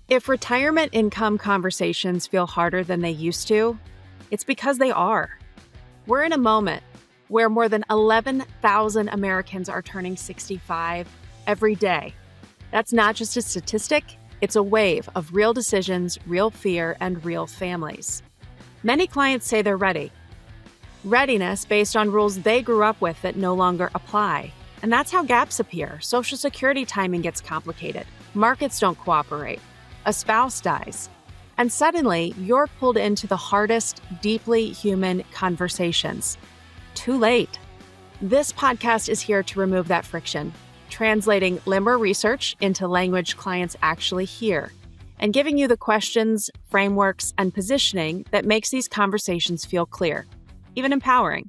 If retirement income conversations feel harder than they used to, it's because they are. We're in a moment where more than 11,000 Americans are turning 65 every day. That's not just a statistic, it's a wave of real decisions, real fear, and real families. Many clients say they're ready. Readiness based on rules they grew up with that no longer apply. And that's how gaps appear. Social Security timing gets complicated. Markets don't cooperate. A spouse dies. And suddenly, you're pulled into the hardest, deeply human conversations. Too late. This podcast is here to remove that friction, translating LIMRA research into language clients actually hear, and giving you the questions, frameworks, and positioning that makes these conversations feel clear, even empowering.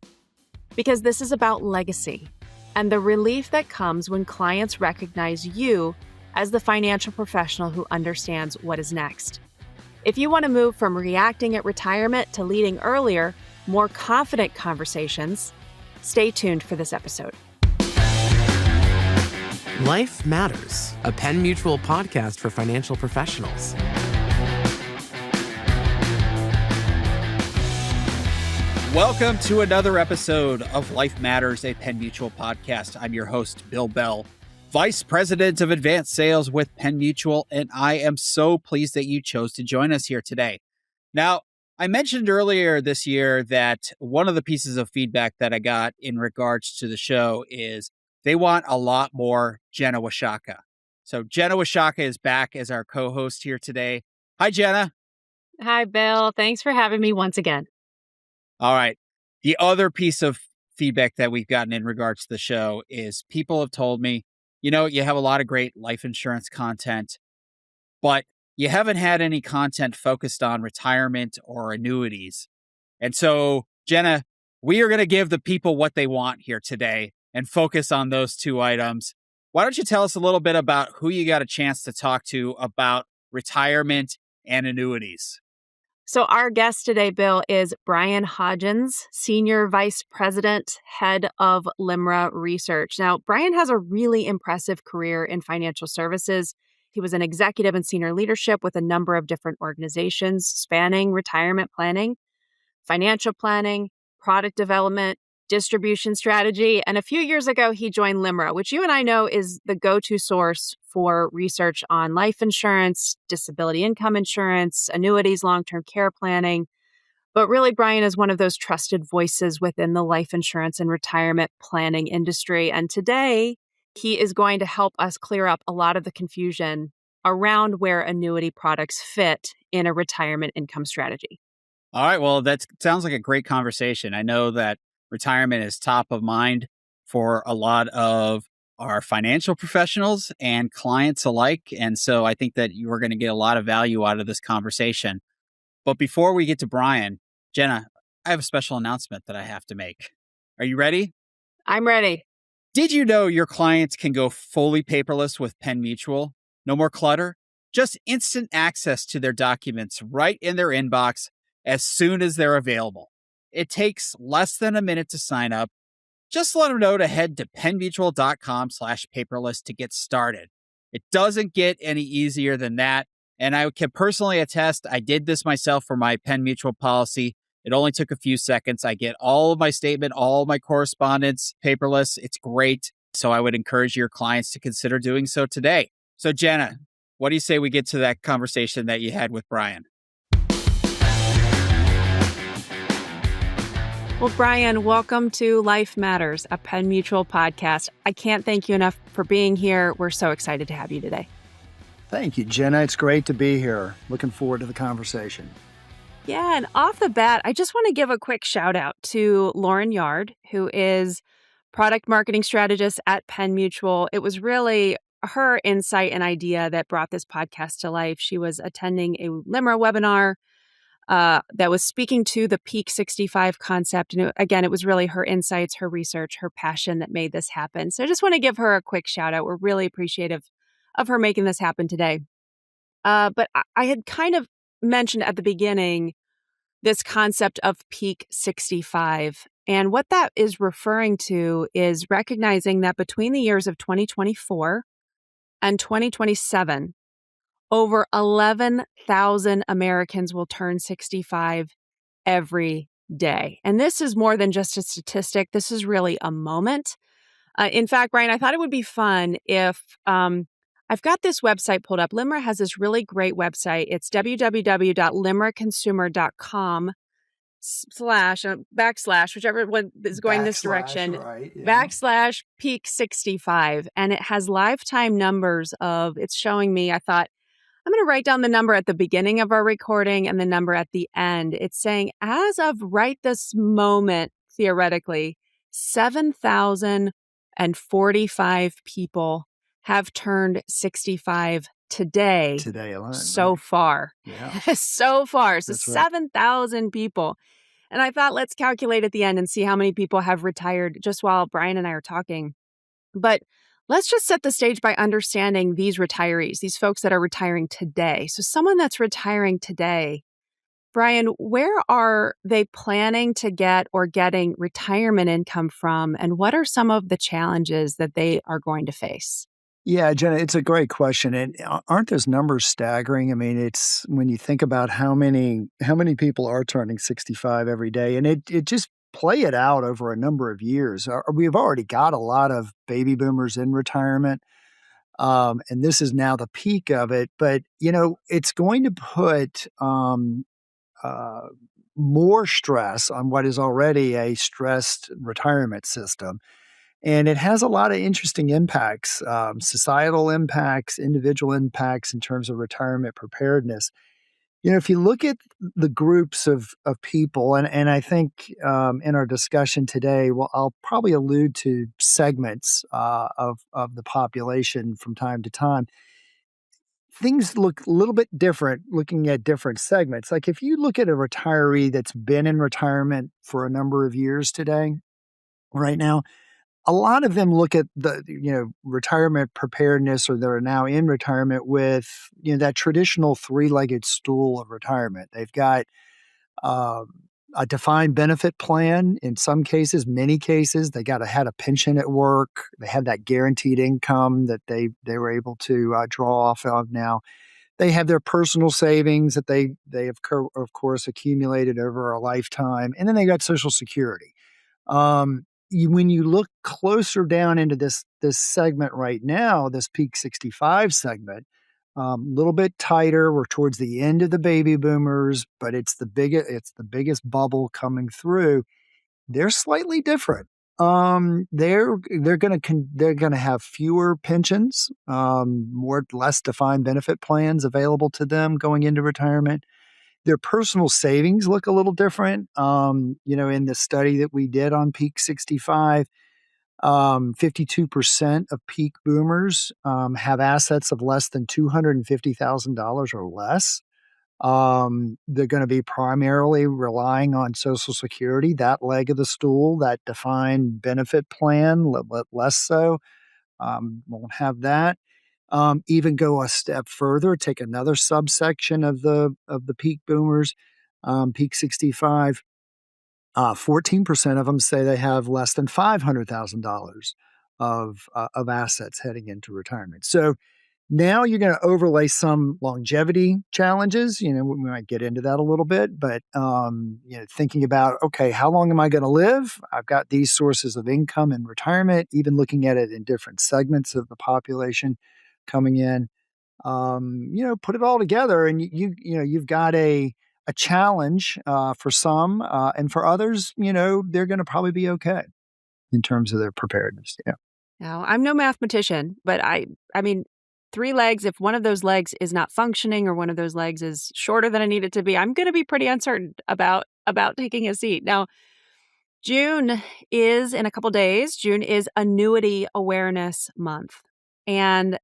Because this is about legacy and the relief that comes when clients recognize you as the financial professional who understands what is next. If you want to move from reacting at retirement to leading earlier, more confident conversations, stay tuned for this episode. Life Matters, a Penn Mutual podcast for financial professionals. Welcome to another episode of Life Matters, a Penn Mutual podcast. I'm your host, Bill Bell, Vice President of Advanced Sales with Penn Mutual, and I am so pleased that you chose to join us here today. Now, I mentioned earlier this year that one of the pieces of feedback that I got in regards to the show is they want a lot more Jenna Washatka. So Jenna Washatka is back as our co-host here today. Hi, Jenna. Hi, Bill. Thanks for having me once again. All right. The other piece of feedback that we've gotten in regards to the show is people have told me, you know, you have a lot of great life insurance content, but you haven't had any content focused on retirement or annuities. And so, Jenna, we are going to give the people what they want here today and focus on those two items. Why don't you tell us a little bit about who you got a chance to talk to about retirement and annuities? So our guest today, Bill, is Bryan Hodgens, Senior Vice President, Head of LIMRA Research. Now, Bryan has a really impressive career in financial services. He was an executive in senior leadership with a number of different organizations spanning retirement planning, financial planning, product development, distribution strategy. And a few years ago, he joined LIMRA, which you and I know is the go-to source for research on life insurance, disability income insurance, annuities, long-term care planning. But really, Bryan is one of those trusted voices within the life insurance and retirement planning industry. And today, he is going to help us clear up a lot of the confusion around where annuity products fit in a retirement income strategy. All right. Well, that sounds like a great conversation. I know that retirement is top of mind for a lot of our financial professionals and clients alike. And so I think that you are going to get a lot of value out of this conversation. But before we get to Bryan, Jenna, I have a special announcement that I have to make. Are you ready? I'm ready. Did you know your clients can go fully paperless with Penn Mutual? No more clutter, just instant access to their documents right in their inbox as soon as they're available. It takes less than a minute to sign up. Just let them know to head to pennmutual.com/paperless to get started. It doesn't get any easier than that. And I can personally attest, I did this myself for my Penn Mutual policy. It only took a few seconds. I get all of my statement, all of my correspondence paperless. It's great. So I would encourage your clients to consider doing so today. So Jenna, what do you say we get to that conversation that you had with Bryan? Well, Bryan, welcome to Life Matters, a Penn Mutual podcast. I can't thank you enough for being here. We're so excited to have you today. Thank you, Jenna. It's great to be here. Looking forward to the conversation. Yeah, and off the bat, I just want to give a quick shout out to Lauren Yard, who is product marketing strategist at Penn Mutual. It was really her insight and idea that brought this podcast to life. She was attending a LIMRA webinar that was speaking to the Peak 65 concept. And it was really her insights, her research, her passion that made this happen. So I just want to give her a quick shout out. We're really appreciative of her making this happen today. But I had kind of mentioned at the beginning this concept of Peak 65. And what that is referring to is recognizing that between the years of 2024 and 2027, over 11,000 Americans will turn 65 every day. And this is more than just a statistic. This is really a moment. In fact, Bryan, I thought it would be fun if I've got this website pulled up. LIMRA has this really great website. It's www.limraconsumer.com / whichever one is going this direction, right, yeah. / peak 65. And it has lifetime numbers it's showing me, I thought, I'm going to write down the number at the beginning of our recording and the number at the end. It's saying, as of right this moment, theoretically, 7,045 people have turned 65 today alone, so right. far. Yeah. So far. So That's right. 7,000 people. And I thought, let's calculate at the end and see how many people have retired just while Bryan and I are talking. But let's just set the stage by understanding these retirees, these folks that are retiring today. So someone that's retiring today, Bryan, where are they planning to get or getting retirement income from? And what are some of the challenges that they are going to face? Yeah, Jenna, it's a great question. And aren't those numbers staggering? I mean, it's when you think about how many people are turning 65 every day, and it just play it out over a number of years. We've already got a lot of baby boomers in retirement. And this is now the peak of it, but it's going to put uh, more stress on what is already a stressed retirement system. And it has a lot of interesting impacts, societal impacts, individual impacts in terms of retirement preparedness. If you look at the groups of people, and I think in our discussion today, well, I'll probably allude to segments of the population from time to time. Things look a little bit different looking at different segments. Like if you look at a retiree that's been in retirement for a number of years today, right now, a lot of them look at the retirement preparedness, or they're now in retirement with that traditional three-legged stool of retirement. They've got um, a defined benefit plan. In some cases, many cases, they had a pension at work. They have that guaranteed income that they were able to draw off of. Now they have their personal savings that they have of course accumulated over a lifetime, and then they got Social Security. When you look closer down into this segment right now, this peak 65 segment, a little bit tighter. We're towards the end of the baby boomers, but it's the biggest bubble coming through. They're slightly different. They're gonna have fewer pensions, less defined benefit plans available to them going into retirement. Their personal savings look a little different. In the study that we did on peak 65, 52% of peak boomers have assets of less than $250,000 or less. They're going to be primarily relying on Social Security, that leg of the stool, that defined benefit plan, less so. Won't have that. Even go a step further, take another subsection of the peak boomers, peak 65. 14% of them say they have less than $500,000 of assets heading into retirement. So now you're going to overlay some longevity challenges. We might get into that a little bit, but thinking about, okay, how long am I going to live? I've got these sources of income in retirement. Even looking at it in different segments of the population coming in. Put it all together, and you've got a challenge for some, and for others, they're going to probably be okay in terms of their preparedness. Yeah. Now, I'm no mathematician, but I mean, 3 legs, if one of those legs is not functioning or one of those legs is shorter than I need it to be, I'm going to be pretty uncertain about taking a seat. Now, June is in a couple days. June is Annuity Awareness Month. And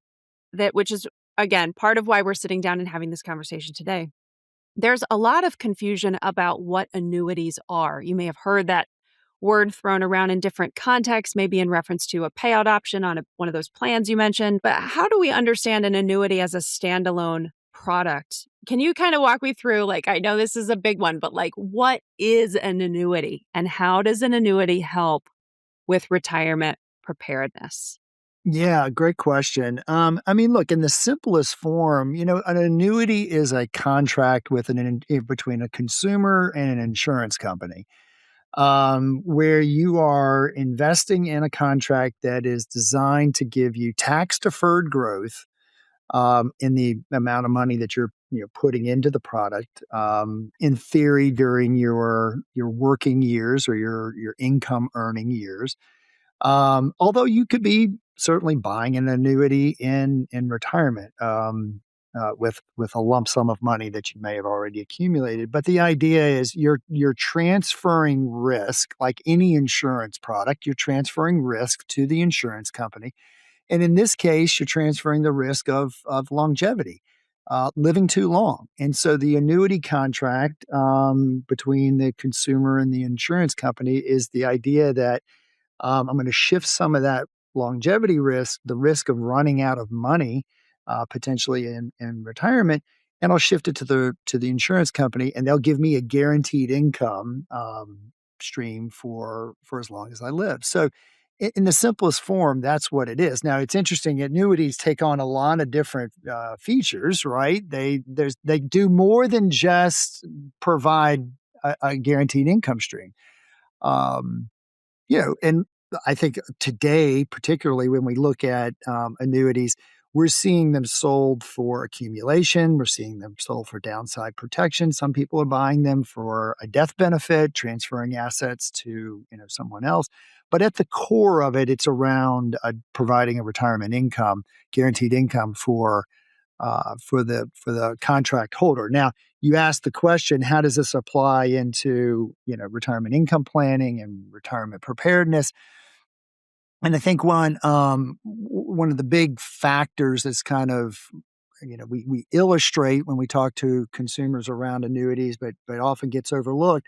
which is, again, part of why we're sitting down and having this conversation today. There's a lot of confusion about what annuities are. You may have heard that word thrown around in different contexts, maybe in reference to a payout option on one of those plans you mentioned. But how do we understand an annuity as a standalone product? Can you kind of walk me through, I know this is a big one, but what is an annuity and how does an annuity help with retirement preparedness? Yeah, great question. I mean, look, in the simplest form, an annuity is a contract with between a consumer and an insurance company, where you are investing in a contract that is designed to give you tax deferred growth in the amount of money that you're putting into the product. In theory, during your working years or your income earning years. Although you could be certainly buying an annuity in retirement, with a lump sum of money that you may have already accumulated. But the idea is you're transferring risk, like any insurance product. You're transferring risk to the insurance company, and in this case, you're transferring the risk of longevity. Living too long. And so the annuity contract between the consumer and the insurance company is the idea that I'm going to shift some of that longevity risk, the risk of running out of money, potentially in retirement, and I'll shift it to the insurance company, and they'll give me a guaranteed income stream for as long as I live. So, in the simplest form, that's what it is. Now, it's interesting. Annuities take on a lot of different features, right? They do more than just provide a guaranteed income stream. Um, and I think today, particularly when we look at annuities, we're seeing them sold for accumulation. We're seeing them sold for downside protection. Some people are buying them for a death benefit, transferring assets to someone else. But at the core of it, it's around providing a retirement income, guaranteed income for the contract holder. Now, you asked the question, how does this apply into retirement income planning and retirement preparedness? And I think one of the big factors that's kind of we illustrate when we talk to consumers around annuities, but often gets overlooked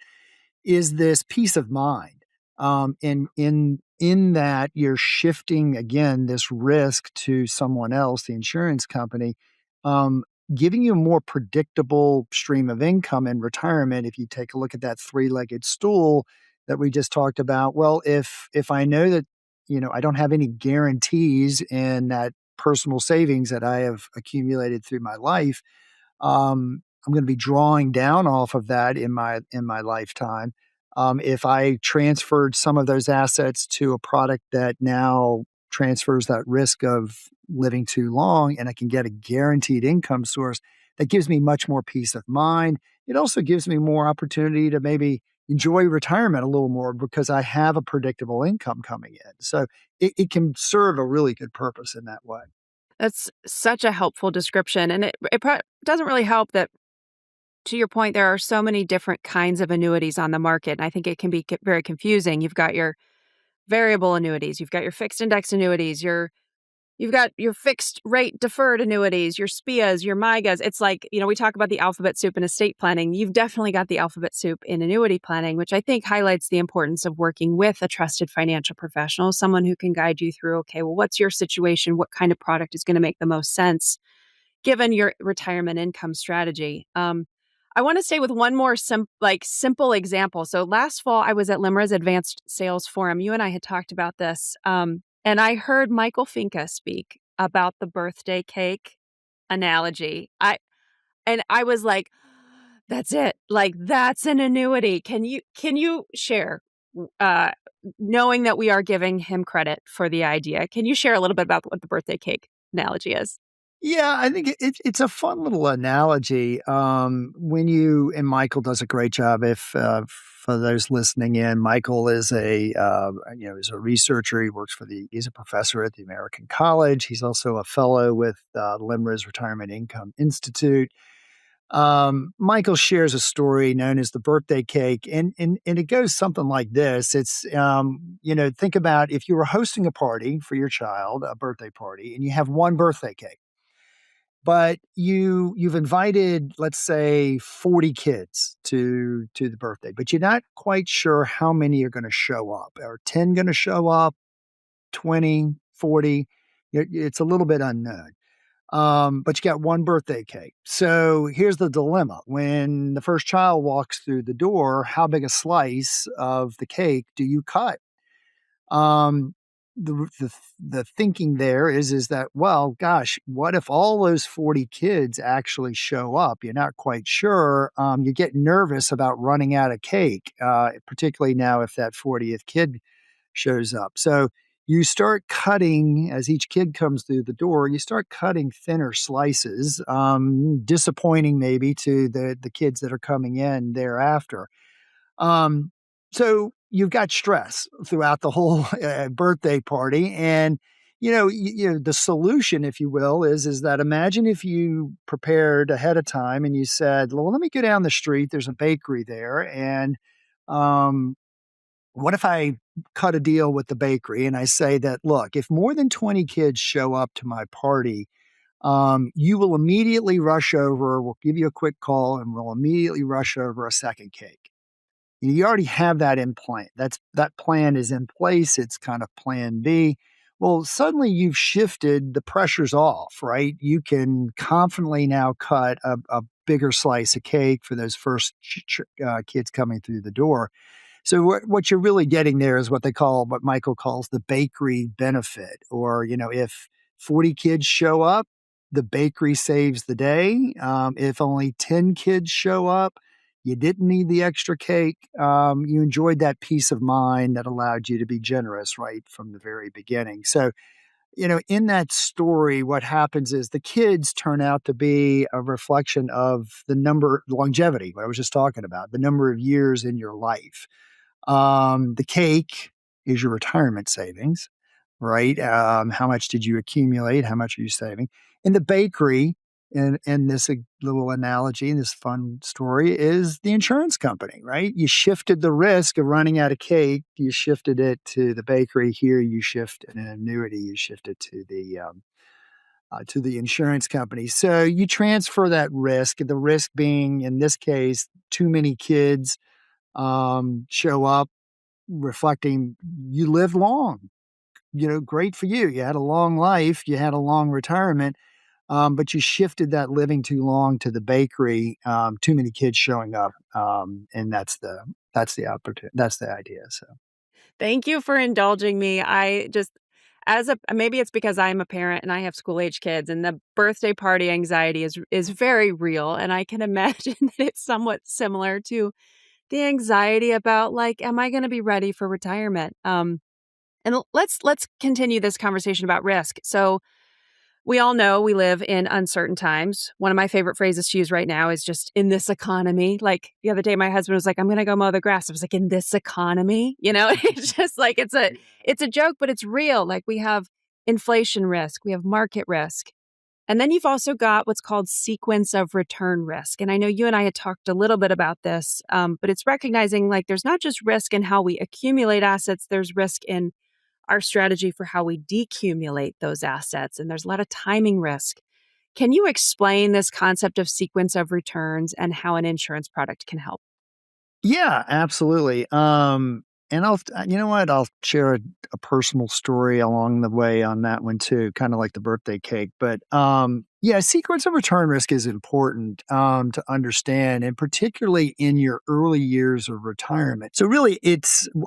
is this peace of mind. In that you're shifting again this risk to someone else, the insurance company, um, giving you a more predictable stream of income in retirement. If you take a look at that three-legged stool that we just talked about, well, if I know that I don't have any guarantees in that personal savings that I have accumulated through my life, I'm going to be drawing down off of that in my lifetime. If I transferred some of those assets to a product that now transfers that risk of living too long, and I can get a guaranteed income source, that gives me much more peace of mind. It also gives me more opportunity to maybe enjoy retirement a little more because I have a predictable income coming in. So it can serve a really good purpose in that way. That's such a helpful description. And it doesn't really help that, to your point, there are so many different kinds of annuities on the market. And I think it can be very confusing. You've got your variable annuities, you've got your fixed index annuities, you've got your fixed rate deferred annuities, your SPIAs, your MIGAs. It's like, we talk about the alphabet soup in estate planning. You've definitely got the alphabet soup in annuity planning, which I think highlights the importance of working with a trusted financial professional, someone who can guide you through, okay, well, what's your situation? What kind of product is going to make the most sense given your retirement income strategy? I want to stay with one more simple example. So last fall, I was at LIMRA's Advanced Sales Forum. You and I had talked about this. And I heard Michael Finca speak about the birthday cake analogy. I was like, that's it. Like, that's an annuity. Can you share, uh, knowing that we are giving him credit for the idea, can you share a little bit about what the birthday cake analogy is? Yeah, I think it's a fun little analogy. And Michael does a great job. If for those listening in, Michael is is a researcher. He's a professor at the American College. He's also a fellow with LIMRA's Retirement Income Institute. Michael shares a story known as the birthday cake, and it goes something like this. It's think about if you were hosting a party for your child, a birthday party, and you have one birthday cake. But you've invited, let's say, 40 kids to the birthday, but you're not quite sure how many are going to show up. Are 10 going to show up? 20, 40? It's a little bit unknown. But you got one birthday cake. So here's the dilemma. When the first child walks through the door, how big a slice of the cake do you cut? Um, the thinking there is that, well, gosh, what if all those 40 kids actually show up? You're not quite sure. You get nervous about running out of cake, particularly now if that 40th kid shows up. So you start cutting as each kid comes through the door. You start cutting thinner slices, disappointing maybe to the kids that are coming in thereafter. Um, so you've got stress throughout the whole birthday party, and the solution, if you will, is that imagine if you prepared ahead of time and you said, "Well, let me go down the street. There's a bakery there, and um, what if I cut a deal with the bakery and I say that, look, if more than 20 kids show up to my party, you will immediately rush over. We'll give you a quick call, and we'll immediately rush over a second cake." You already have that in plan. That plan is in place. It's kind of plan B. Well, suddenly you've shifted the pressures off, right? You can confidently now cut a bigger slice of cake for those first kids coming through the door. So what you're really getting there is what Michael calls the bakery benefit. Or, if 40 kids show up, the bakery saves the day. If only 10 kids show up, you didn't need the extra cake. You enjoyed that peace of mind that allowed you to be generous right from the very beginning. So, in that story, what happens is the kids turn out to be a reflection of longevity, what I was just talking about, the number of years in your life. The cake is your retirement savings, right? How much did you accumulate? How much are you saving? And the bakery, and this little analogy, this fun story, is the insurance company, right? You shifted the risk of running out of cake. You shifted it to the bakery. Here, you shift an annuity. You shift it to the insurance company. So you transfer that risk. The risk being, in this case, too many kids show up, reflecting you lived long. Great for you. You had a long life. You had a long retirement. But you shifted that living too long to the bakery, too many kids showing up, and that's the opportunity. That's the idea. So, Thank you for indulging me. Maybe it's because I'm a parent and I have school age kids, and the birthday party anxiety is very real. And I can imagine that it's somewhat similar to the anxiety about, like, am I going to be ready for retirement? And let's continue this conversation about risk. So we all know we live in uncertain times. One of my favorite phrases to use right now is just "in this economy." Like the other day, my husband was like, "I'm going to go mow the grass." I was like, "In this economy?" It's just like it's a joke, but it's real. Like, we have inflation risk, we have market risk, and then you've also got what's called sequence of return risk. And I know you and I had talked a little bit about this, but it's recognizing, like, there's not just risk in how we accumulate assets. There's risk in our strategy for how we decumulate those assets. And there's a lot of timing risk. Can you explain this concept of sequence of returns and how an insurance product can help? yeah, absolutely. And you know what? I'll share a personal story along the way on that one too, kind of like the birthday cake. But yeah, sequence of return risk is important to understand, and particularly in your early years of retirement. So really,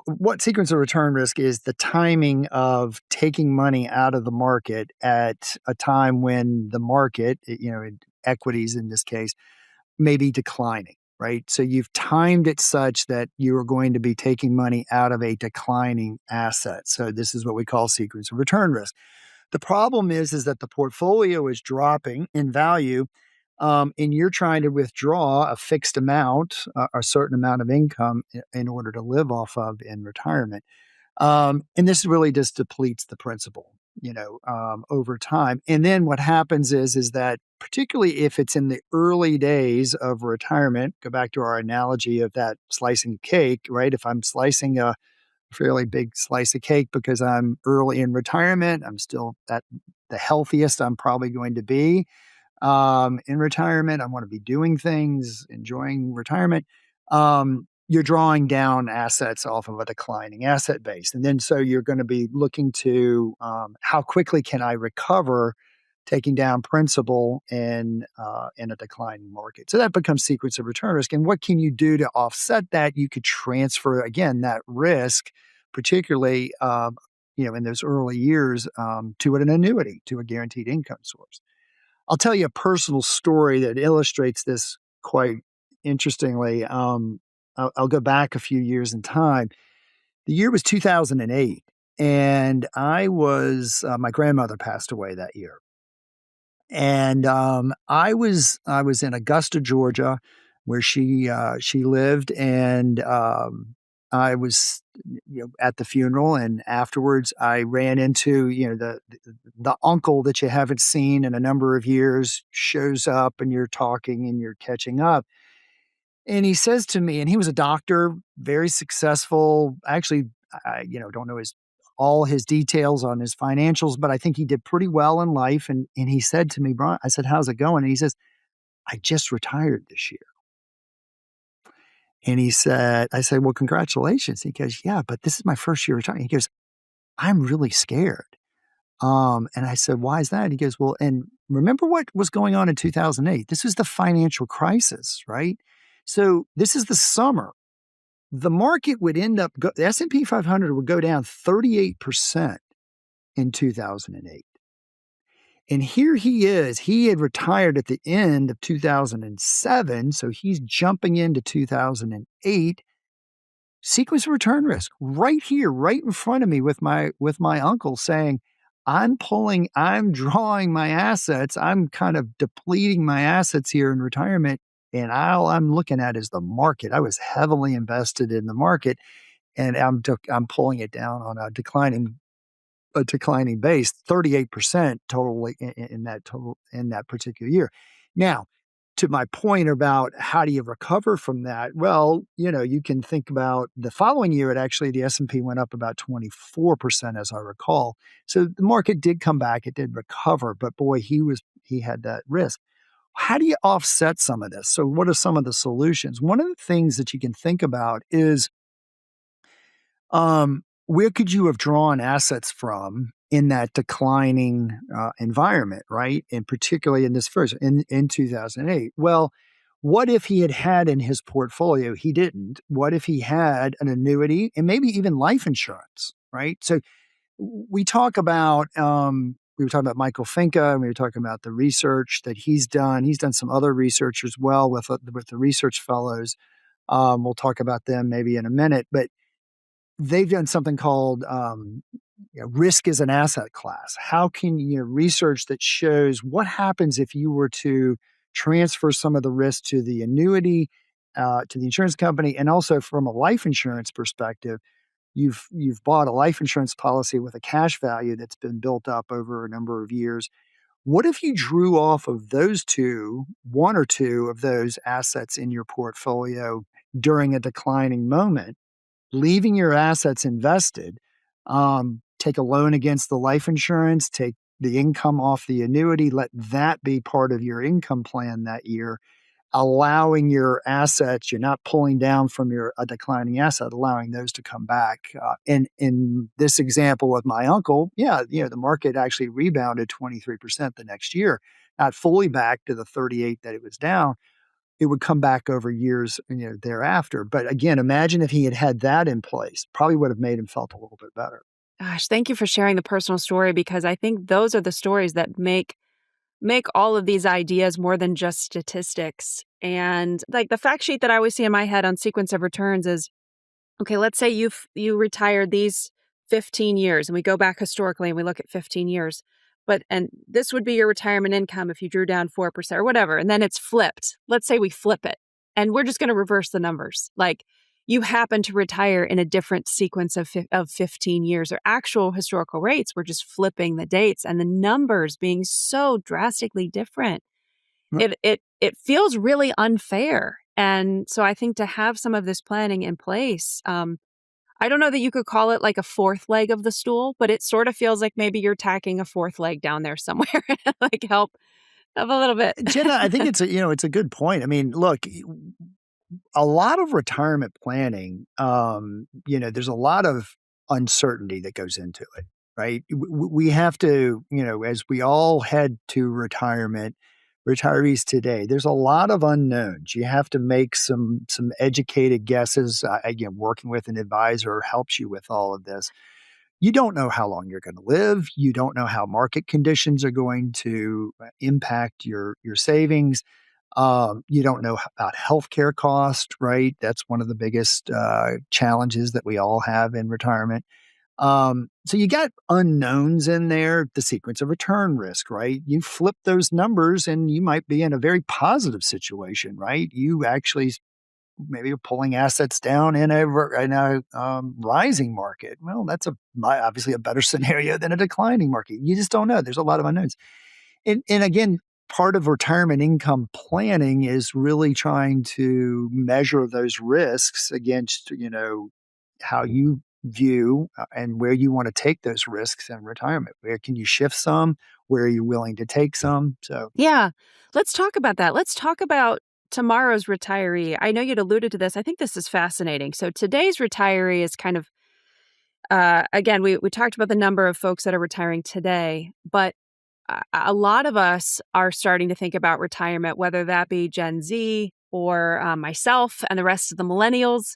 what sequence of return risk is: the timing of taking money out of the market at a time when the market, equities in this case, may be declining, right? So you've timed it such that you are going to be taking money out of a declining asset. So this is what we call sequence of return risk. The problem is that the portfolio is dropping in value, and you're trying to withdraw a fixed amount, a certain amount of income in order to live off of in retirement. And this really just depletes the principal, over time. And then what happens is that, particularly if it's in the early days of retirement, go back to our analogy of that slicing cake, right? If I'm slicing a fairly big slice of cake because I'm early in retirement, I'm still at the healthiest I'm probably going to be in retirement. I want to be doing things, enjoying retirement. You're drawing down assets off of a declining asset base. And then so you're going to be looking to how quickly can I recover taking down principal in a declining market. So that becomes sequence of return risk. And what can you do to offset that? You could transfer, again, that risk, particularly in those early years, to an annuity, to a guaranteed income source. I'll tell you a personal story that illustrates this quite interestingly. I'll go back a few years in time. The year was 2008, and my grandmother passed away that year. And I was in Augusta, Georgia, where she lived, and I was at the funeral, and afterwards I ran into the uncle that you haven't seen in a number of years shows up, and you're talking and you're catching up. And he says to me, and he was a doctor, very successful. Actually, I don't know all his details on his financials, but I think he did pretty well in life. And he said to me, Brian, I said, how's it going? And he says, I just retired this year. And I said, well, congratulations. He goes, yeah, but this is my first year retiring. He goes, I'm really scared. And I said, why is that? He goes, well, and remember what was going on in 2008? This was the financial crisis, right? So this is the summer. The market would the S&P 500 would go down 38% in 2008. And here he is. He had retired at the end of 2007, so he's jumping into 2008. Sequence of return risk right here, right in front of me with my uncle saying, I'm drawing my assets. I'm kind of depleting my assets here in retirement. And all I'm looking at is the market. I was heavily invested in the market, and I'm pulling it down on a declining base, 38% totally in that particular year. Now, to my point about how do you recover from that? Well, you can think about the following year. The S&P went up about 24%, as I recall. So the market did come back; it did recover. But boy, he had that risk. How do you offset some of this? So what are some of the solutions? One of the things that you can think about is, where could you have drawn assets from in that declining environment, right? And particularly in this in 2008. Well, what if he had in his portfolio, he didn't? What if he had an annuity and maybe even life insurance, right? So we were talking about Michael Finca, and we were talking about the research that he's done. He's done some other research as well with the research fellows. We'll talk about them maybe in a minute, but they've done something called risk as an asset class. How can you research that shows what happens if you were to transfer some of the risk to the annuity, to the insurance company, and also from a life insurance perspective. You've bought a life insurance policy with a cash value that's been built up over a number of years. What if you drew off of one or two of those assets in your portfolio during a declining moment, leaving your assets invested, take a loan against the life insurance, take the income off the annuity, let that be part of your income plan that year, allowing your assets, you're not pulling down from a declining asset, allowing those to come back. In this example with my uncle, the market actually rebounded 23% the next year, not fully back to the 38 that it was down. It would come back over years, thereafter. But again, imagine if he had that in place, probably would have made him felt a little bit better. Gosh, thank you for sharing the personal story, because I think those are the stories that make all of these ideas more than just statistics. And like the fact sheet that I always see in my head on sequence of returns is, okay, let's say you retired these 15 years, and we go back historically and we look at 15 years. And this would be your retirement income if you drew down 4% or whatever. And then it's flipped. Let's say we flip it, and we're just going to reverse the numbers. Like, you happen to retire in a different sequence of 15 years, or actual historical rates. We're just flipping the dates and the numbers being so drastically different. It feels really unfair. And so I think to have some of this planning in place, I don't know that you could call it like a fourth leg of the stool, but it sort of feels like maybe you're tacking a fourth leg down there somewhere, like help a little bit. Jenna, I think it's a good point. I mean, look, a lot of retirement planning, there's a lot of uncertainty that goes into it, right? We have to, as we all head to retirement, retirees today, there's a lot of unknowns. You have to make some educated guesses. Again, working with an advisor helps you with all of this. you don't know how long you're going to live. You don't know how market conditions are going to impact your savings. You don't know about healthcare cost, right? That's one of the biggest challenges that we all have in retirement. So you got unknowns in there, the sequence of return risk, right? You flip those numbers and you might be in a very positive situation, right? You actually maybe you're pulling assets down in a rising market. Well, that's obviously a better scenario than a declining market. You just don't know. There's a lot of unknowns. And again, part of retirement income planning is really trying to measure those risks against, how you view and where you want to take those risks in retirement. Where can you shift some? Where are you willing to take some? So, Yeah. Let's talk about that. Let's talk about tomorrow's retiree. I know you'd alluded to this. I think this is fascinating. So today's retiree is kind of, again, we talked about the number of folks that are retiring today, but a lot of us are starting to think about retirement, whether that be Gen Z or myself and the rest of the millennials.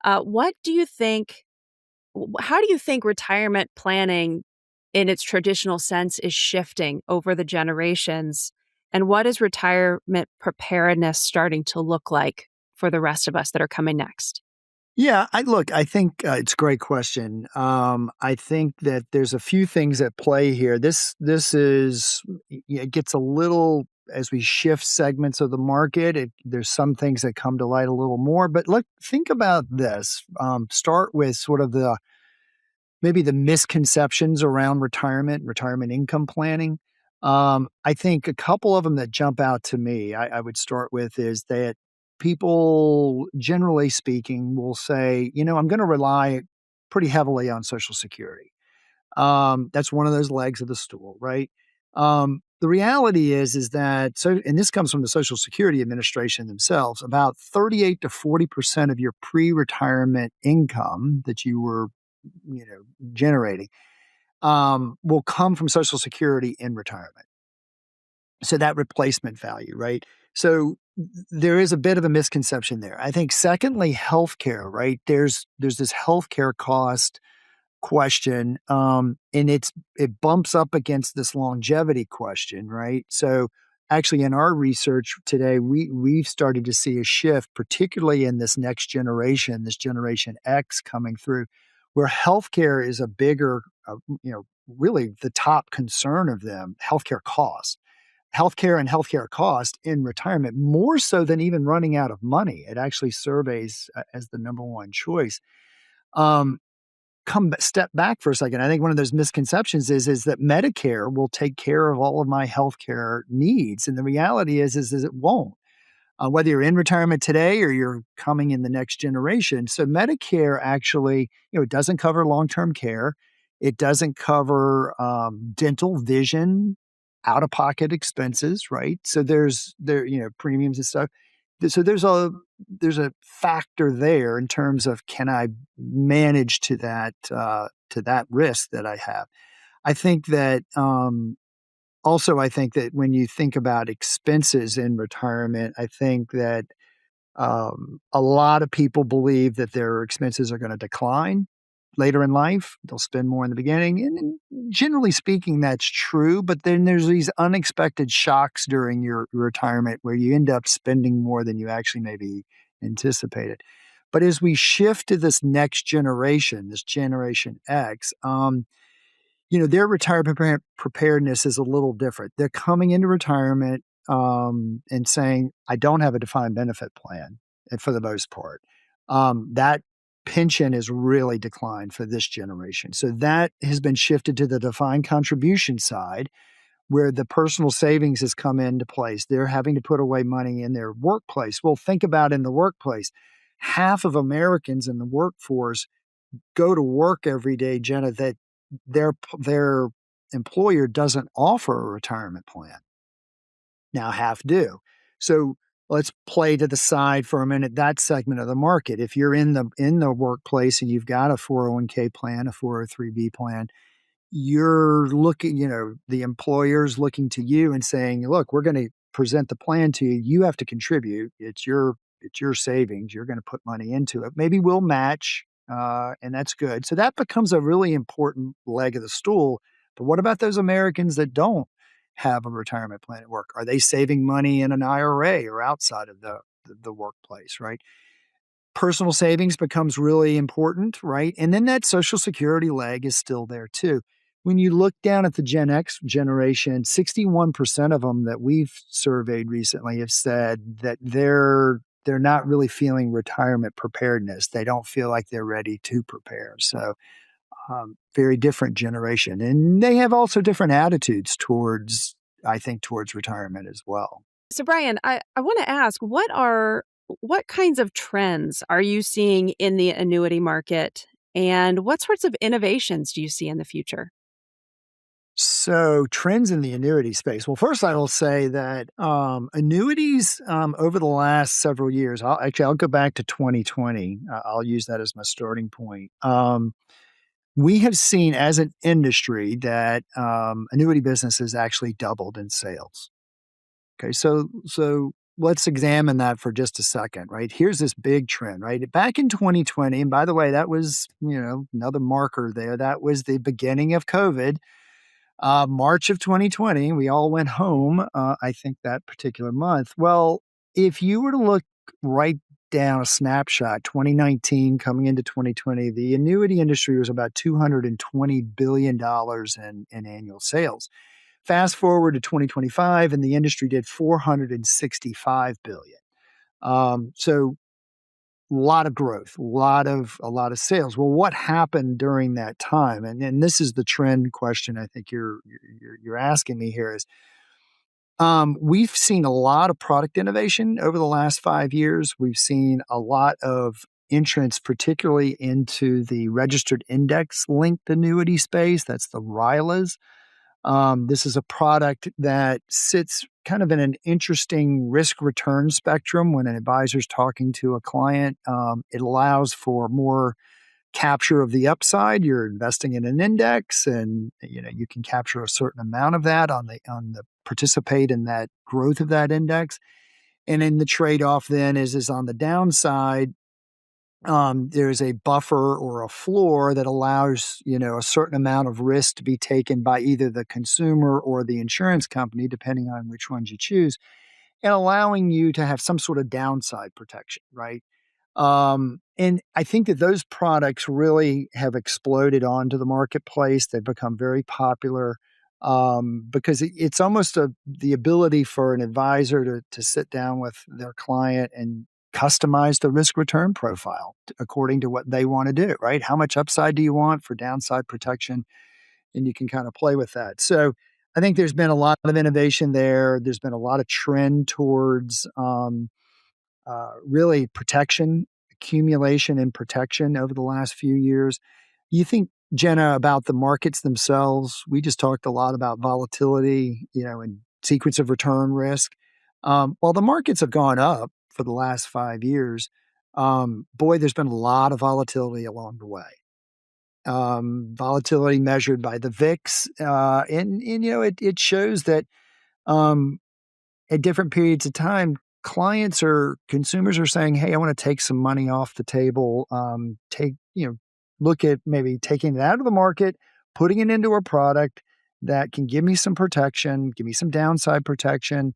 What do you think? How do you think retirement planning in its traditional sense is shifting over the generations? And what is retirement preparedness starting to look like for the rest of us that are coming next? yeah, I think it's a great question. I think that there's a few things at play here. This is it gets a little as we shift segments of the market. There's some things that come to light a little more. But look, think about this. Start with sort of maybe the misconceptions around retirement income planning. I think a couple of them that jump out to me, I would start with is that people, generally speaking, will say, I'm going to rely pretty heavily on Social Security. That's one of those legs of the stool, right? The reality is that and this comes from the Social Security Administration themselves. About 38 to 40% of your pre-retirement income that you were, generating, will come from Social Security in retirement. So that replacement value, right? So there is a bit of a misconception there. I think, secondly, healthcare, right? There's this healthcare cost question, and it bumps up against this longevity question, right? So actually, in our research today, we've started to see a shift, particularly in this next generation, this Generation X coming through, where healthcare is a bigger, really the top concern of them, healthcare costs. Healthcare and healthcare cost in retirement, more so than even running out of money. It actually surveys as the number one choice. Um, Step back for a second. I think one of those misconceptions is that Medicare will take care of all of my healthcare needs, and the reality is it won't. Whether you're in retirement today or you're coming in the next generation. So Medicare actually, it doesn't cover long-term care. It doesn't cover dental, vision, out-of-pocket expenses, right? So premiums and stuff. So there's a factor there in terms of, can I manage to that risk that I have. I think that also, I think that when you think about expenses in retirement, I think that a lot of people believe that their expenses are going to decline later in life. They'll spend more in the beginning. And generally speaking, that's true. But then there's these unexpected shocks during your retirement where you end up spending more than you actually maybe anticipated. But as we shift to this next generation, this Generation X, their retirement preparedness is a little different. They're coming into retirement and saying, I don't have a defined benefit plan, and for the most part. That pension is really declined for this generation. So that has been shifted to the defined contribution side, where the personal savings has come into place. They're having to put away money in their workplace. Well, think about in the workplace. Half of Americans in the workforce go to work every day, Jenna, that their employer doesn't offer a retirement plan. Now half do. So let's play to the side for a minute that segment of the market. If you're in the workplace and you've got a 401k plan, a 403b plan, you're looking, the employer's looking to you and saying, look, we're going to present the plan to you. You have to contribute. It's your savings. You're going to put money into it. Maybe we'll match and that's good. So that becomes a really important leg of the stool. But what about those Americans that don't have a retirement plan at work? Are they saving money in an IRA or outside of the workplace, right? Personal savings becomes really important, right? And then that Social Security leg is still there too. When you look down at the Gen X generation, 61% of them that we've surveyed recently have said that they're not really feeling retirement preparedness. They don't feel like they're ready to prepare. So, very different generation, and they have also different attitudes towards, I think, towards retirement as well. So, Bryan, I want to ask, what kinds of trends are you seeing in the annuity market, and what sorts of innovations do you see in the future? So, trends in the annuity space. Well, first, I will say that annuities over the last several years. I'll go back to 2020. I'll use that as my starting point. We have seen as an industry that annuity business has actually doubled in sales. Okay, so let's examine that for just a second, right? Here's this big trend, right? Back in 2020, and by the way, that was, another marker there. That was the beginning of COVID. March of 2020, we all went home, I think that particular month. Well, if you were to look right down a snapshot, 2019 coming into 2020, the annuity industry was about $220 billion in annual sales. Fast forward to 2025, and the industry did $465 billion. So a lot of growth, a lot of sales. Well, what happened during that time? And this is the trend question I think you're asking me here is we've seen a lot of product innovation over the last 5 years. We've seen a lot of entrance, particularly into the registered index linked annuity space. That's the RILAs. This is a product that sits kind of in an interesting risk return spectrum when an advisor is talking to a client. It allows for more capture of the upside. You're investing in an index, and you can capture a certain amount of that on the participate in that growth of that index. And then the trade off then is on the downside. There's a buffer or a floor that allows, a certain amount of risk to be taken by either the consumer or the insurance company, depending on which ones you choose, and allowing you to have some sort of downside protection, right? And I think that those products really have exploded onto the marketplace. They've become very popular because it's almost the ability for an advisor to sit down with their client and customize the risk return profile according to what they want to do, right? How much upside do you want for downside protection? And you can kind of play with that. So I think there's been a lot of innovation there. There's been a lot of trend towards really protection, accumulation and protection over the last few years. You think, Jenna, about the markets themselves? We just talked a lot about volatility, and sequence of return risk. While the markets have gone up for the last 5 years, boy, there's been a lot of volatility along the way. Volatility measured by the VIX, and it shows that at different periods of time, consumers are saying, "Hey, I want to take some money off the table. Look at maybe taking it out of the market, putting it into a product that can give me some protection, give me some downside protection,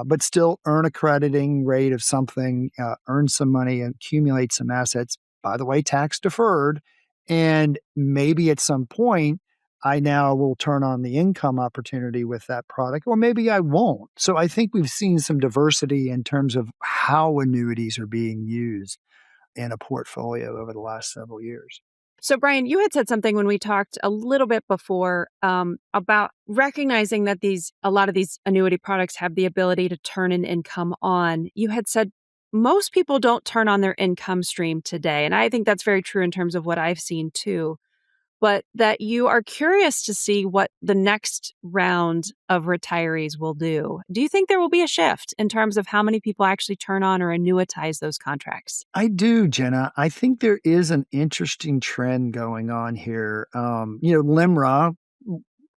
but still earn a crediting rate of something, earn some money, accumulate some assets. By the way, tax deferred, and maybe at some point." I now will turn on the income opportunity with that product, or maybe I won't. So I think we've seen some diversity in terms of how annuities are being used in a portfolio over the last several years. So, Bryan, you had said something when we talked a little bit before about recognizing that a lot of these annuity products have the ability to turn an income on. You had said most people don't turn on their income stream today, and I think that's very true in terms of what I've seen too. But that you are curious to see what the next round of retirees will do. Do you think there will be a shift in terms of how many people actually turn on or annuitize those contracts? I do, Jenna. I think there is an interesting trend going on here. LIMRA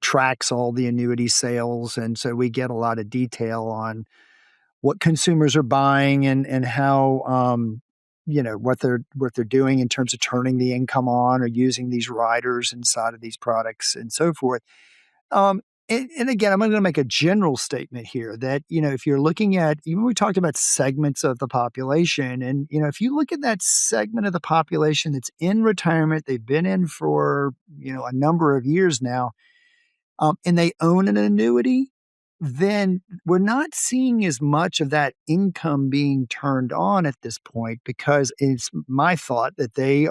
tracks all the annuity sales, and so we get a lot of detail on what consumers are buying and how what they're doing in terms of turning the income on or using these riders inside of these products and so forth. And again, I'm going to make a general statement here that, if you're looking at, even we talked about segments of the population, and, if you look at that segment of the population that's in retirement, they've been in for, a number of years now, and they own an annuity, then we're not seeing as much of that income being turned on at this point, because it's my thought that they've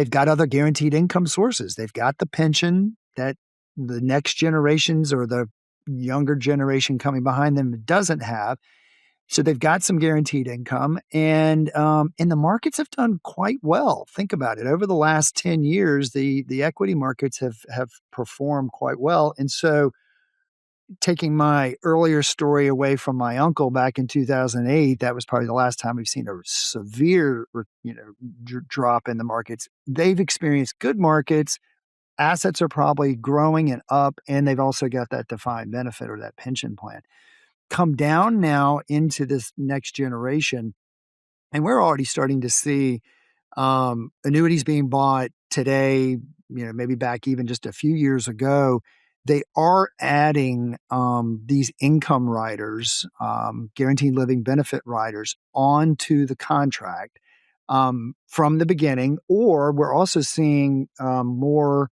got other guaranteed income sources. They've got the pension that the next generations or the younger generation coming behind them doesn't have. So they've got some guaranteed income, and the markets have done quite well. Think about it. Over the last 10 years, the equity markets have performed quite well. And so, taking my earlier story away from my uncle back in 2008, that was probably the last time we've seen a severe, drop in the markets. They've experienced good markets. Assets are probably growing and up, and they've also got that defined benefit or that pension plan. Come down now into this next generation, and we're already starting to see annuities being bought today, maybe back even just a few years ago. They are adding these income riders, guaranteed living benefit riders, onto the contract from the beginning. Or we're also seeing more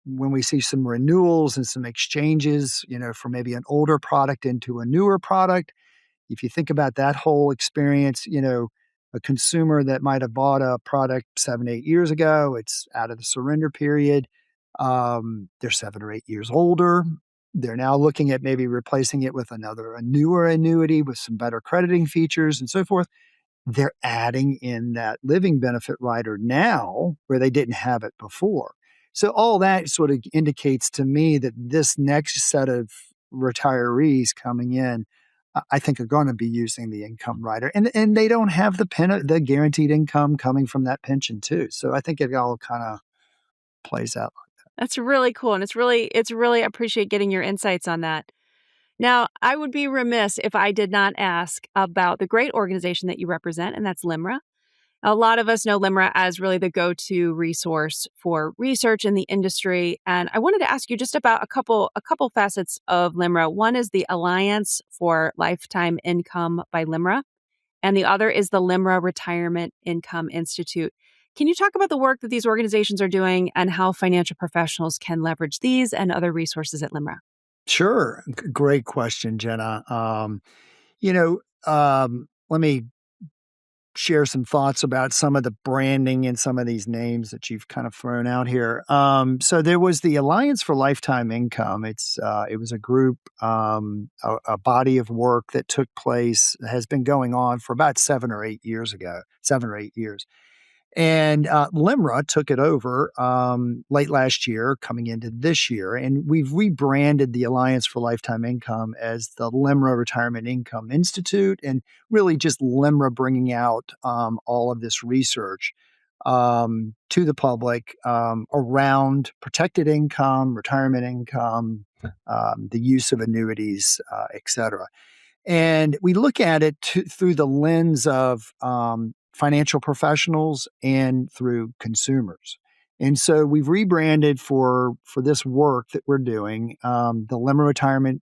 when we see some renewals and some exchanges, from maybe an older product into a newer product. If you think about that whole experience, a consumer that might have bought a product 7, 8 years ago, it's out of the surrender period. They're 7 or 8 years older. They're now looking at maybe replacing it with a newer annuity with some better crediting features and so forth. They're adding in that living benefit rider now where they didn't have it before. So all that sort of indicates to me that this next set of retirees coming in, I think, are going to be using the income rider, and they don't have the guaranteed income coming from that pension too. So I think it all kind of plays out. That's really cool. And it's really I appreciate getting your insights on that. Now, I would be remiss if I did not ask about the great organization that you represent, and that's LIMRA. A lot of us know LIMRA as really the go-to resource for research in the industry. And I wanted to ask you just about a couple facets of LIMRA. One is the Alliance for Lifetime Income by LIMRA, and the other is the LIMRA Retirement Income Institute. Can you talk about the work that these organizations are doing and how financial professionals can leverage these and other resources at LIMRA? Sure. Great question, Jenna. Let me share some thoughts about some of the branding and some of these names that you've kind of thrown out here. So there was the Alliance for Lifetime Income. It was a group, a body of work that took place, has been going on for about 7 or 8 years. And LIMRA took it over late last year, coming into this year, and we've rebranded the Alliance for Lifetime Income as the LIMRA Retirement Income Institute, and really just LIMRA bringing out all of this research to the public around protected income, retirement income, the use of annuities, et cetera. And we look at it through the lens of financial professionals and through consumers. And so we've rebranded for this work that we're doing, the LIMRA Retirement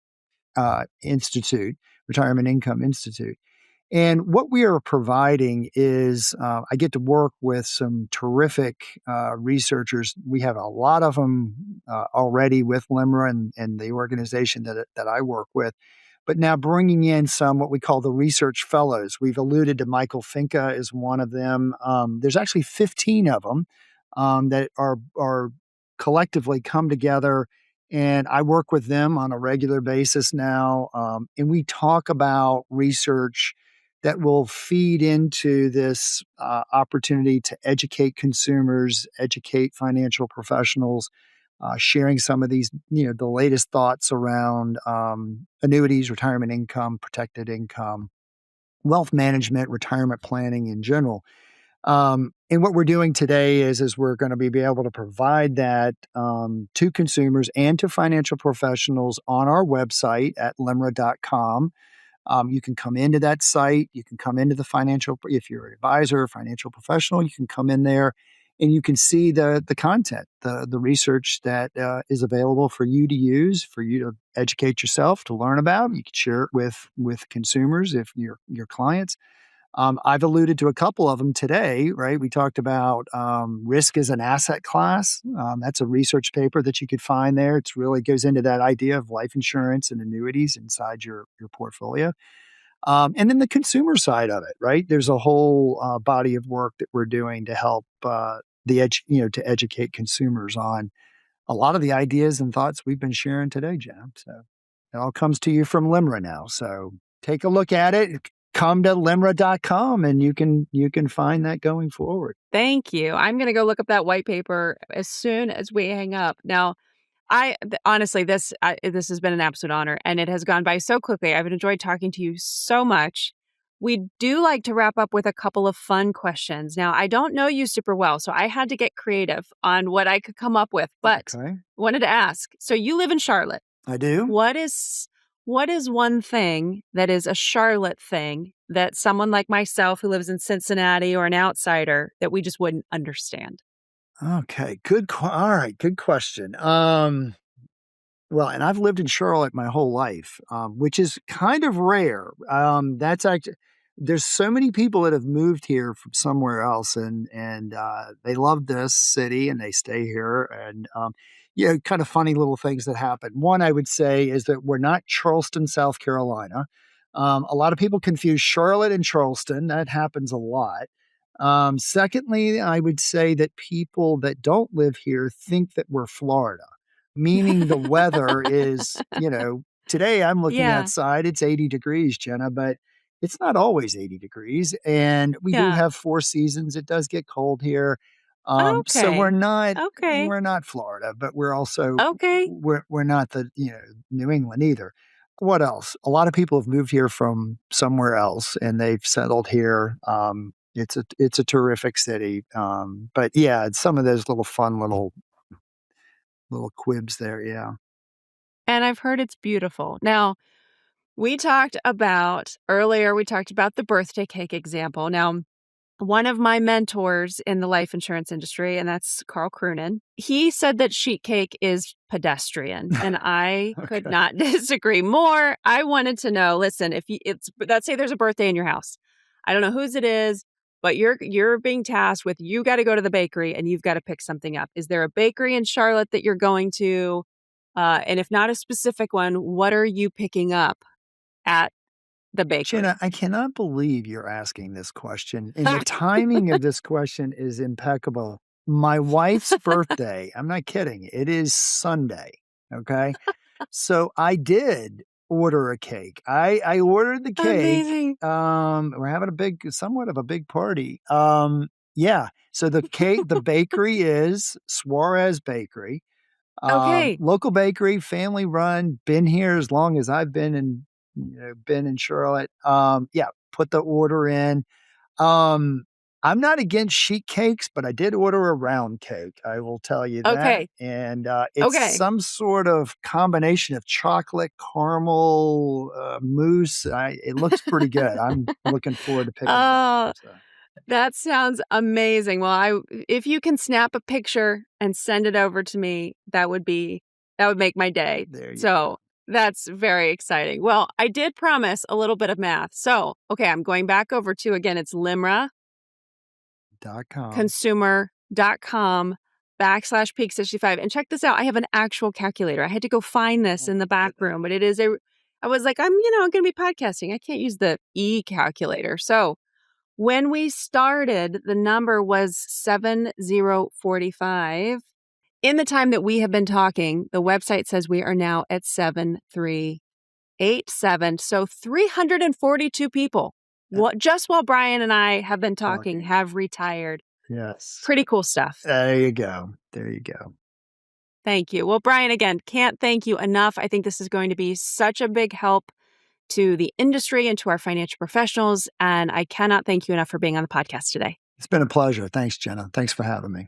Institute, Retirement Income Institute. And what we are providing is I get to work with some terrific researchers. We have a lot of them already with LIMRA and the organization that I work with. But now bringing in some what we call the research fellows. We've alluded to Michael Finca as one of them. There's actually 15 of them that are collectively come together, and I work with them on a regular basis now. And we talk about research that will feed into this opportunity to educate consumers, educate financial professionals, sharing some of these, the latest thoughts around annuities, retirement income, protected income, wealth management, retirement planning in general. And what we're doing today is we're going to be able to provide that to consumers and to financial professionals on our website at limra.com. You can come into that site. You can come into the if you're an advisor, financial professional, you can come in there and you can see the content, the research that is available for you to use, for you to educate yourself, to learn about. You can share it with consumers if your clients. I've alluded to a couple of them today, right? We talked about risk as an asset class. That's a research paper that you could find there. It really goes into that idea of life insurance and annuities inside your portfolio. And then the consumer side of it, right? There's a whole body of work that we're doing to help to educate consumers on a lot of the ideas and thoughts we've been sharing today, Jen. So it all comes to you from LIMRA now. So take a look at it. Come to limra.com and you can find that going forward. Thank you. I'm going to go look up that white paper as soon as we hang up. Now, honestly, this has been an absolute honor, and it has gone by so quickly. I've enjoyed talking to you so much. We do like to wrap up with a couple of fun questions. Now, I don't know you super well, so I had to get creative on what I could come up with, but wanted to ask. So you live in Charlotte. I do. What is one thing that is a Charlotte thing that someone like myself who lives in Cincinnati or an outsider that we just wouldn't understand? Okay, all right, good question. Well, and I've lived in Charlotte my whole life, which is kind of rare. There's so many people that have moved here from somewhere else, and they love this city and they stay here. And kind of funny little things that happen. One, I would say, is that we're not Charleston, South Carolina. A lot of people confuse Charlotte and Charleston. That happens a lot. Secondly, I would say that people that don't live here think that we're Florida, meaning the weather is, today I'm looking outside, it's 80 degrees, Jenna, but it's not always 80 degrees. And we do have 4 seasons. It does get cold here. So we're not Florida, but we're also, we're not the, New England either. What else? A lot of people have moved here from somewhere else and they've settled here. It's a terrific city. But yeah, it's some of those little fun little quibs there. Yeah. And I've heard it's beautiful. Now, we talked about the birthday cake example. Now, one of my mentors in the life insurance industry, and that's Carl Croonan, he said that sheet cake is pedestrian, and I could not disagree more. I wanted to know, listen, let's say there's a birthday in your house. I don't know whose it is, but you're being tasked with, you got to go to the bakery and you've got to pick something up. Is there a bakery in Charlotte that you're going to? And if not a specific one, what are you picking up at the bakery? Jenna, I cannot believe you're asking this question. And the timing of this question is impeccable. My wife's birthday, I'm not kidding, it is Sunday. Okay. So I did order a cake. I ordered the cake. Amazing. We're having somewhat of a big party. Yeah. So the cake, the bakery is Suarez Bakery. Local bakery, family run, been here as long as I've been in Charlotte. Put the order in. I'm not against sheet cakes, but I did order a round cake. I will tell you that. Okay. And it's some sort of combination of chocolate, caramel, mousse. It looks pretty good. I'm looking forward to picking it up. So. That sounds amazing. Well, if you can snap a picture and send it over to me, that would make my day. There you go. That's very exciting. Well, I did promise a little bit of math. So, I'm going back over to, again, it's LIMRA.com, consumer.com/peak65. And check this out. I have an actual calculator. I had to go find this in the back room, but I was like, I'm going to be podcasting. I can't use the e-calculator. So when we started, the number was 7045. In the time that we have been talking, the website says we are now at 7387. So 342 people, just while Bryan and I have been talking, have retired. Yes. Pretty cool stuff. There you go. Thank you. Well, Bryan, again, can't thank you enough. I think this is going to be such a big help to the industry and to our financial professionals. And I cannot thank you enough for being on the podcast today. It's been a pleasure. Thanks, Jenna. Thanks for having me.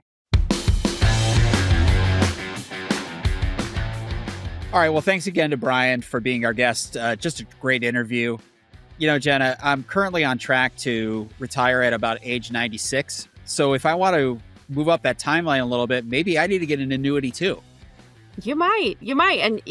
All right. Well, thanks again to Bryan for being our guest. Just a great interview. Jenna, I'm currently on track to retire at about age 96. So if I want to move up that timeline a little bit, maybe I need to get an annuity too. You might. And,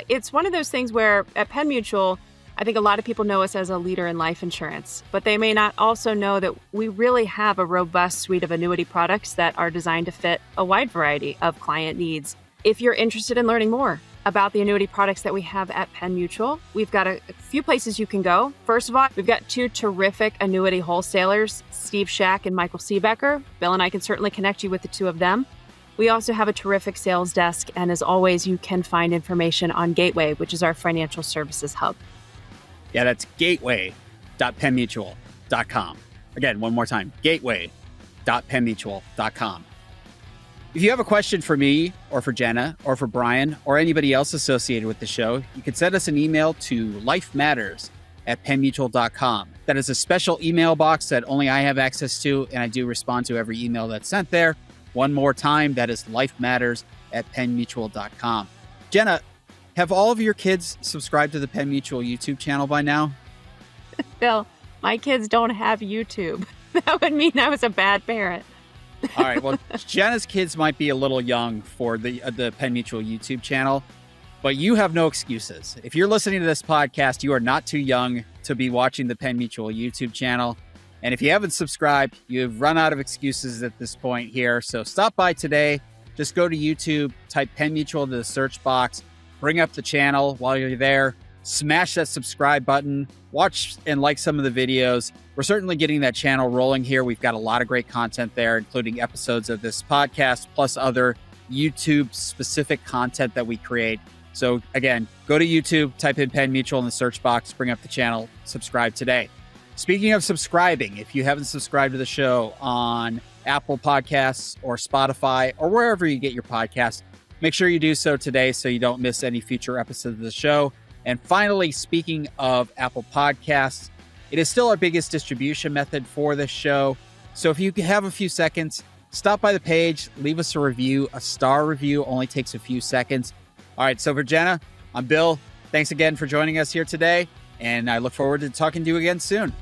it's one of those things where at Penn Mutual, I think a lot of people know us as a leader in life insurance, but they may not also know that we really have a robust suite of annuity products that are designed to fit a wide variety of client needs. If you're interested in learning more about the annuity products that we have at Penn Mutual, we've got a few places you can go. First of all, we've got two terrific annuity wholesalers, Steve Shack and Michael Seebecker. Bill and I can certainly connect you with the two of them. We also have a terrific sales desk, and as always, you can find information on Gateway, which is our financial services hub. Yeah, that's gateway.pennmutual.com. Again, one more time, gateway.pennmutual.com. If you have a question for me or for Jenna or for Bryan or anybody else associated with the show, you can send us an email to lifematters@pennmutual.com. That is a special email box that only I have access to, and I do respond to every email that's sent there. One more time, that is lifematters@pennmutual.com. Jenna, have all of your kids subscribed to the Penn Mutual YouTube channel by now? Bill, my kids don't have YouTube. That would mean I was a bad parent. All right. Well, Jenna's kids might be a little young for the Penn Mutual YouTube channel, but you have no excuses. If you're listening to this podcast, you are not too young to be watching the Penn Mutual YouTube channel. And if you haven't subscribed, you've run out of excuses at this point here. So stop by today. Just go to YouTube, type Penn Mutual into the search box, bring up the channel while you're there, smash that subscribe button, watch and like some of the videos. We're certainly getting that channel rolling here. We've got a lot of great content there, including episodes of this podcast, plus other YouTube-specific content that we create. So again, go to YouTube, type in Penn Mutual in the search box, bring up the channel, subscribe today. Speaking of subscribing, if you haven't subscribed to the show on Apple Podcasts or Spotify or wherever you get your podcasts, make sure you do so today so you don't miss any future episodes of the show. And finally, speaking of Apple Podcasts, it is still our biggest distribution method for this show. So if you have a few seconds, stop by the page, leave us a review. A star review only takes a few seconds. All right, so for Jenna, I'm Bill. Thanks again for joining us here today, and I look forward to talking to you again soon.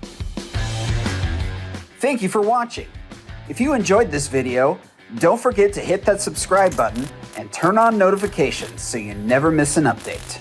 Thank you for watching. If you enjoyed this video, don't forget to hit that subscribe button and turn on notifications so you never miss an update.